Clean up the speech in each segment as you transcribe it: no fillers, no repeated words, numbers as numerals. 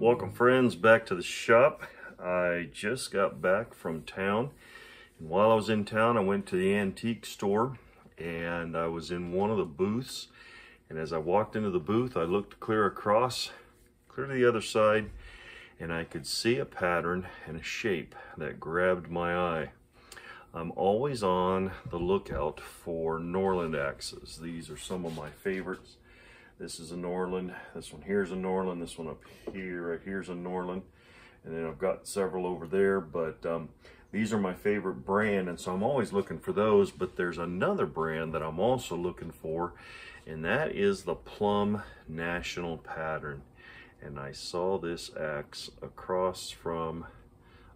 Welcome friends back to the shop. I just got back from town, and while I was in town I went to the antique store and I was in one of the booths, and as I walked into the booth I looked clear to the other side, and I could see a pattern and a shape that grabbed my eye. I'm always on the lookout for Norland axes. These are some of my favorites. This is a Norland, this one here's a Norland, this one up here, right here's a Norland, and then I've got several over there, but these are my favorite brand, and so I'm always looking for those. But there's another brand that I'm also looking for, and that is the Plumb National Pattern. And I saw this axe across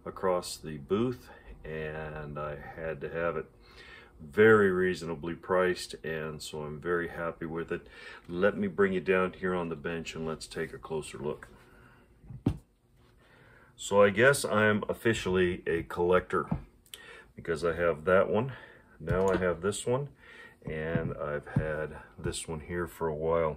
the booth, and I had to have it. Very reasonably priced, and so I'm very happy with it. Let me bring you down here on the bench and let's take a closer look. So I guess I'm officially a collector because I have that one, now I have this one, and I've had this one here for a while.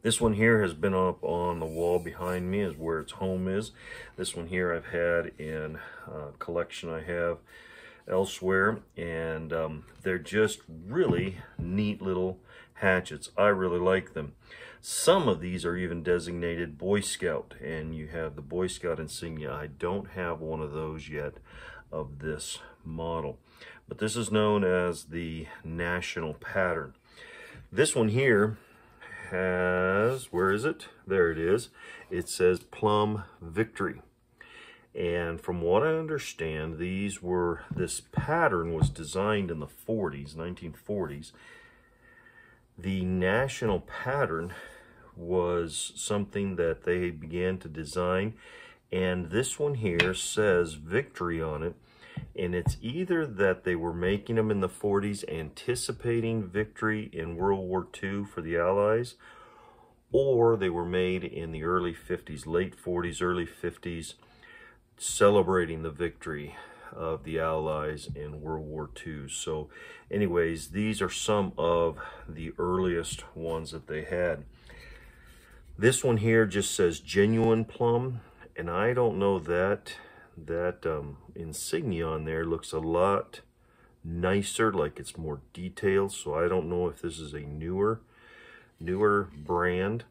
This one here has been up on the wall behind me, is where its home is. This one here I've had in a collection I have elsewhere, and they're just really neat little hatchets. I really like them. Some of these are even designated Boy Scout, and you have the Boy Scout insignia. I don't have one of those yet of this model, but this is known as the National Pattern. This one here has, where is it? There it is. It says Plumb Victory. And from what I understand, this pattern was designed in the 1940s. The National Pattern was something that they began to design, and this one here says Victory on it, and it's either that they were making them in the 40s anticipating victory in World War II for the Allies, or they were made in the early 50s, late 40s, early 50s, celebrating the victory of the Allies in World War II. So anyways, these are some of the earliest ones that they had. This one here just says Genuine Plumb, and I don't know, that insignia on there looks a lot nicer, like it's more detailed, so I don't know if this is a newer brand,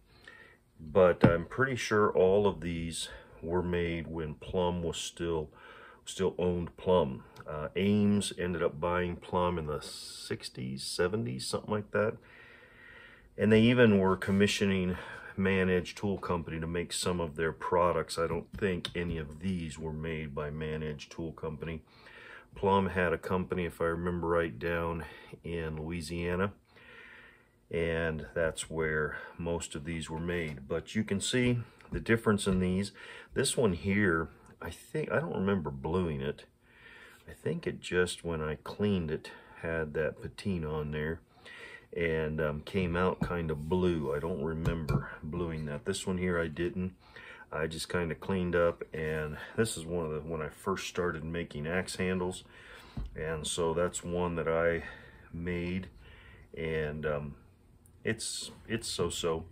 but I'm pretty sure all of these were made when Plumb was still owned Plumb. Ames ended up buying Plumb in the 60s, 70s, something like that. And they even were commissioning Manage Tool Company to make some of their products. I don't think any of these were made by Manage Tool Company. Plumb had a company, if I remember right, down in Louisiana, and that's where most of these were made. But you can see the difference in these. This one here, I don't remember bluing it. I think it just, when I cleaned it, had that patina on there and came out kind of blue. I don't remember bluing that. This one here I didn't. I just kind of cleaned up, and this is one of the, when I first started making axe handles, and so that's one that I made, and it's so-so.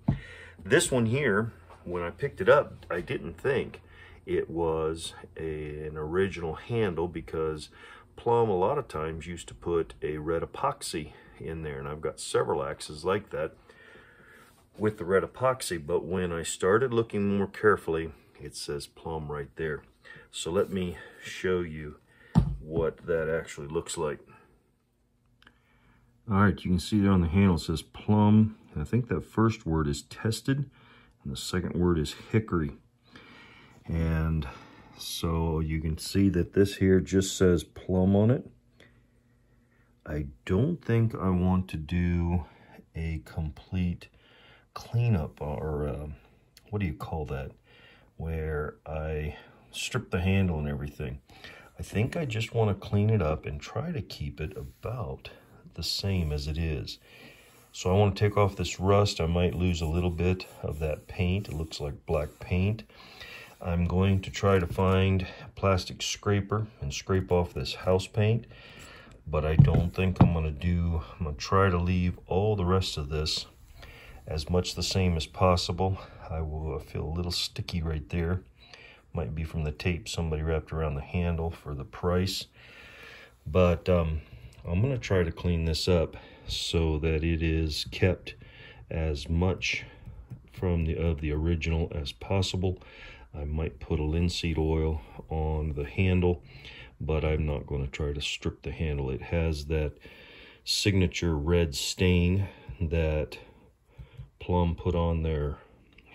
This one here, when I picked it up, I didn't think it was an original handle, because Plumb a lot of times used to put a red epoxy in there, and I've got several axes like that with the red epoxy, but when I started looking more carefully, it says Plumb right there. So let me show you what that actually looks like. All right, you can see there on the handle it says Plumb, and I think that first word is tested, and the second word is hickory. And so you can see that this here just says Plumb on it. I don't think I want to do a complete cleanup, or what do you call that, where I strip the handle and everything. I think I just want to clean it up and try to keep it about the same as it is. So I want to take off this rust. I might lose a little bit of that paint. It looks like black paint. I'm going to try to find a plastic scraper and scrape off this house paint, but I don't think I'm going to try to leave all the rest of this as much the same as possible. I will feel a little sticky right there. Might be from the tape somebody wrapped around the handle for the price. But I'm going to try to clean this up so that it is kept as much of the original as possible. I might put a linseed oil on the handle, but I'm not going to try to strip the handle. It has that signature red stain that Plumb put on their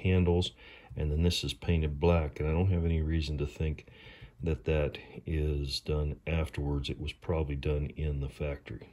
handles, and then this is painted black, and I don't have any reason to think that that is done afterwards. It was probably done in the factory.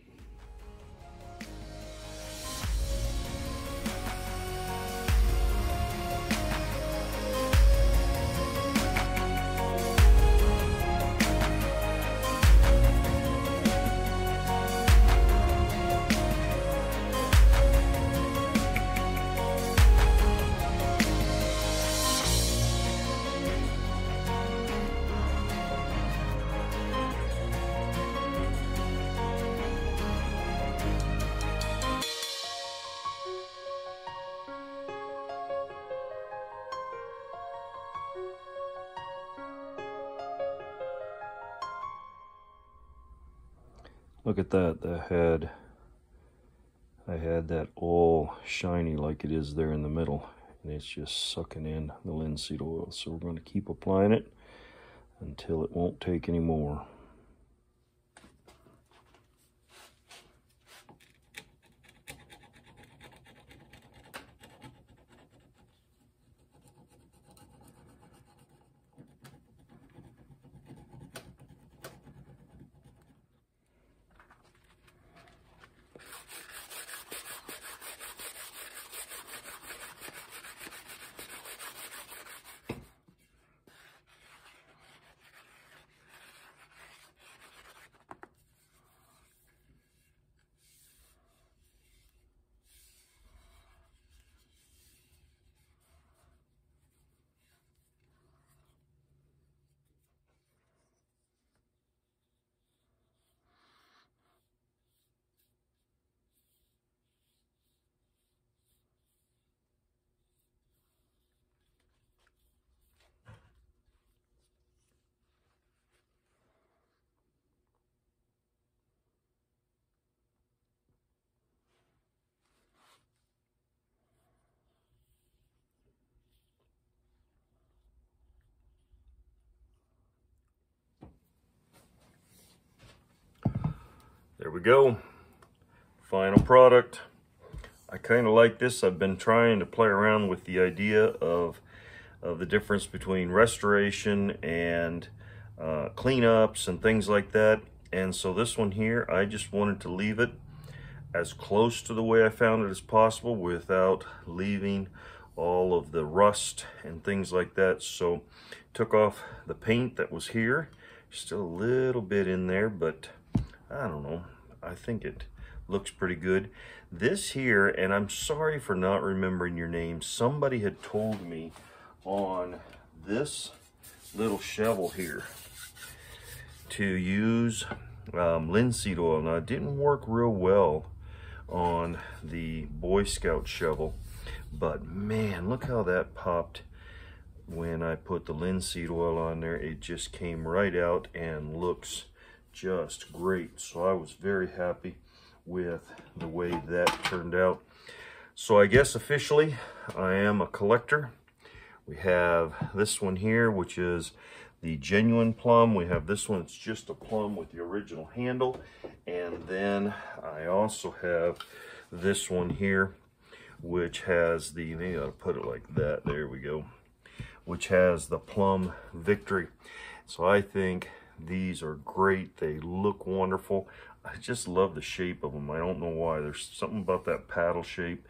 Look at that. I had that all shiny like it is there in the middle, and it's just sucking in the linseed oil. So we're going to keep applying it until it won't take any more. There we go, final product. I kind of like this. I've been trying to play around with the idea of the difference between restoration and cleanups and things like that. And so this one here, I just wanted to leave it as close to the way I found it as possible without leaving all of the rust and things like that. So took off the paint that was here, still a little bit in there, but I don't know, I think it looks pretty good. This here, and I'm sorry for not remembering your name, somebody had told me on this little shovel here to use linseed oil. Now, it didn't work real well on the Boy Scout shovel, but man, look how that popped when I put the linseed oil on there. It just came right out and looks just great. So I was very happy with the way that turned out. So I guess officially I am a collector. We have this one here, which is the genuine Plumb. We have this one, it's just a Plumb with the original handle. And then I also have this one here, which has the, maybe I ought to put it like that, there we go, which has the Plumb Victory. So I think these are great. They look wonderful. I just love the shape of them. I don't know why. There's something about that paddle shape.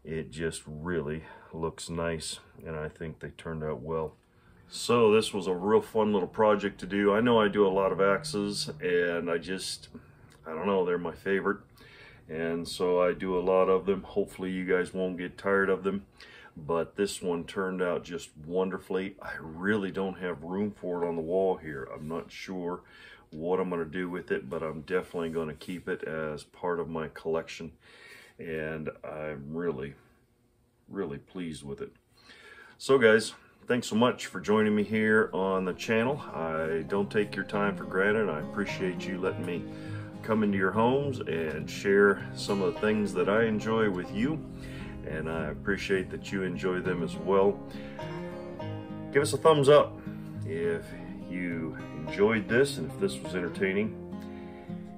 It just really looks nice, and I think they turned out well. So this was a real fun little project to do. I know I do a lot of axes, and I don't know, they're my favorite. And so I do a lot of them. Hopefully you guys won't get tired of them. But this one turned out just wonderfully. I really don't have room for it on the wall here. I'm not sure what I'm going to do with it, but I'm definitely going to keep it as part of my collection. And I'm really really pleased with it. So guys, thanks so much for joining me here on the channel. I don't take your time for granted. I appreciate you letting me come into your homes and share some of the things that I enjoy with you, and I appreciate that you enjoy them as well. Give us a thumbs up if you enjoyed this and if this was entertaining.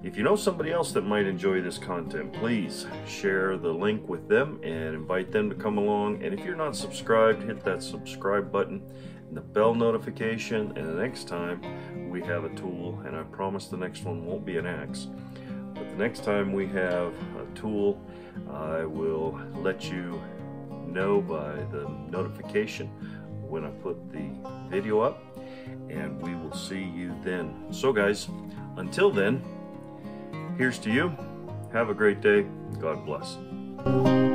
If you know somebody else that might enjoy this content, please share the link with them and invite them to come along. And if you're not subscribed, hit that subscribe button and the bell notification, and the next time we have a tool, and I promise the next one won't be an axe, but the next time we have a tool, I will let you know by the notification when I put the video up, and we will see you then. So guys, until then, here's to you. Have a great day. God bless.